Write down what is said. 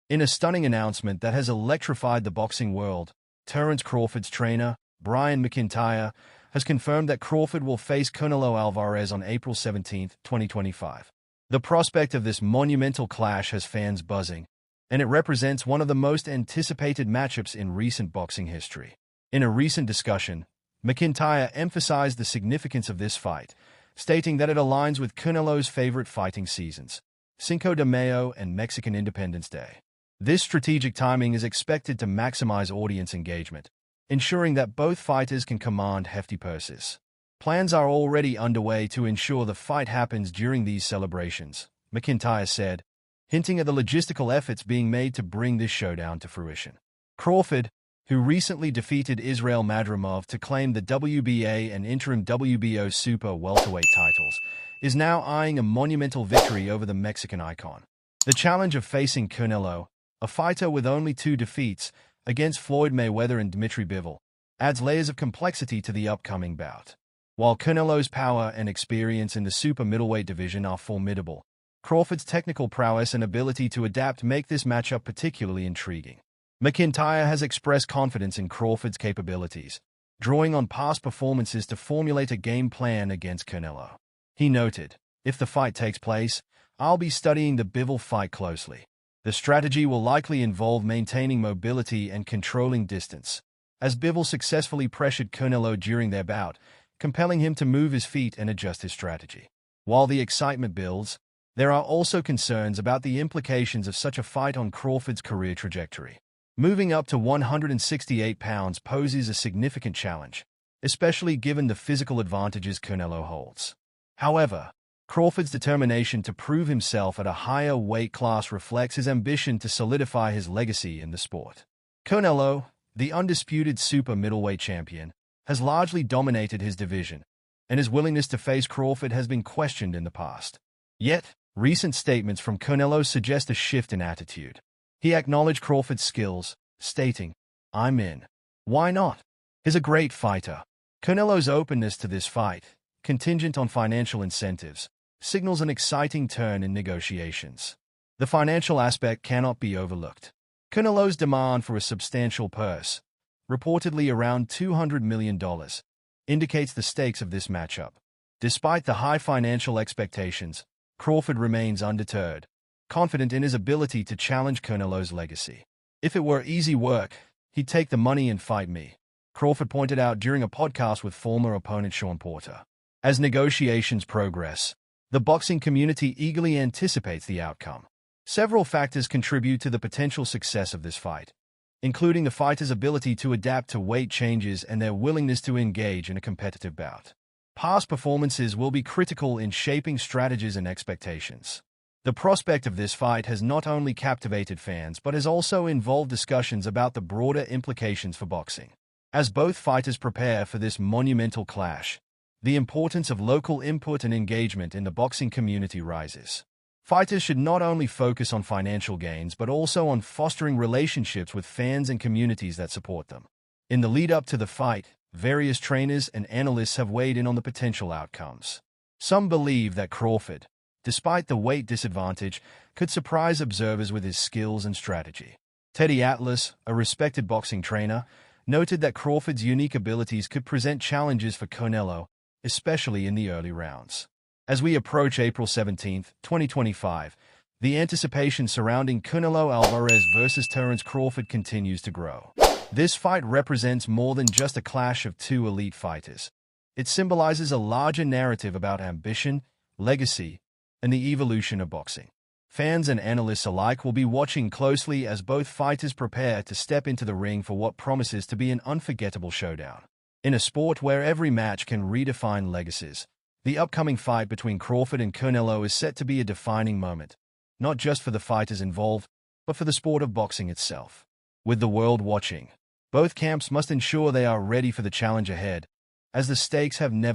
In a stunning announcement that has electrified the boxing world, Terence Crawford's trainer, Brian McIntyre, has confirmed that Crawford will face Canelo Alvarez on April 17, 2025. The prospect of this monumental clash has fans buzzing, and it represents one of the most anticipated matchups in recent boxing history. In a recent discussion, McIntyre emphasized the significance of this fight, stating that it aligns with Canelo's favorite fighting seasons, Cinco de Mayo and Mexican Independence Day. This strategic timing is expected to maximize audience engagement, ensuring that both fighters can command hefty purses. Plans are already underway to ensure the fight happens during these celebrations, McIntyre said, hinting at the logistical efforts being made to bring this showdown to fruition. Crawford, who recently defeated Israel Madrimov to claim the WBA and interim WBO super welterweight titles, is now eyeing a monumental victory over the Mexican icon. The challenge of facing Canelo, a fighter with only 2 defeats, against Floyd Mayweather and Dmitry Bivol, adds layers of complexity to the upcoming bout. While Canelo's power and experience in the super middleweight division are formidable, Crawford's technical prowess and ability to adapt make this matchup particularly intriguing. McIntyre has expressed confidence in Crawford's capabilities, drawing on past performances to formulate a game plan against Canelo. He noted, "If the fight takes place, I'll be studying the Bivol fight closely. The strategy will likely involve maintaining mobility and controlling distance, as Bivol successfully pressured Canelo during their bout, compelling him to move his feet and adjust his strategy." While the excitement builds, there are also concerns about the implications of such a fight on Crawford's career trajectory. Moving up to 168 pounds poses a significant challenge, especially given the physical advantages Canelo holds. However, Crawford's determination to prove himself at a higher weight class reflects his ambition to solidify his legacy in the sport. Canelo, the undisputed super middleweight champion, has largely dominated his division, and his willingness to face Crawford has been questioned in the past. Yet, recent statements from Canelo suggest a shift in attitude. He acknowledged Crawford's skills, stating, "I'm in. Why not? He's a great fighter." Canelo's openness to this fight, contingent on financial incentives, signals an exciting turn in negotiations. The financial aspect cannot be overlooked. Canelo's demand for a substantial purse, reportedly around $200 million, indicates the stakes of this matchup. Despite the high financial expectations, Crawford remains undeterred, confident in his ability to challenge Canelo's legacy. "If it were easy work, he'd take the money and fight me," Crawford pointed out during a podcast with former opponent Sean Porter. As negotiations progress, the boxing community eagerly anticipates the outcome. Several factors contribute to the potential success of this fight, including the fighter's ability to adapt to weight changes and their willingness to engage in a competitive bout. Past performances will be critical in shaping strategies and expectations. The prospect of this fight has not only captivated fans but has also involved discussions about the broader implications for boxing. As both fighters prepare for this monumental clash, the importance of local input and engagement in the boxing community rises. Fighters should not only focus on financial gains but also on fostering relationships with fans and communities that support them. In the lead-up to the fight, various trainers and analysts have weighed in on the potential outcomes. Some believe that Crawford, despite the weight disadvantage, could surprise observers with his skills and strategy. Teddy Atlas, a respected boxing trainer, noted that Crawford's unique abilities could present challenges for Canelo, especially in the early rounds. As we approach April 17, 2025, the anticipation surrounding Canelo Alvarez versus Terence Crawford continues to grow. This fight represents more than just a clash of 2 elite fighters. It symbolizes a larger narrative about ambition, legacy, and the evolution of boxing. Fans and analysts alike will be watching closely as both fighters prepare to step into the ring for what promises to be an unforgettable showdown. In a sport where every match can redefine legacies, the upcoming fight between Crawford and Canelo is set to be a defining moment, not just for the fighters involved, but for the sport of boxing itself. With the world watching, both camps must ensure they are ready for the challenge ahead, as the stakes have never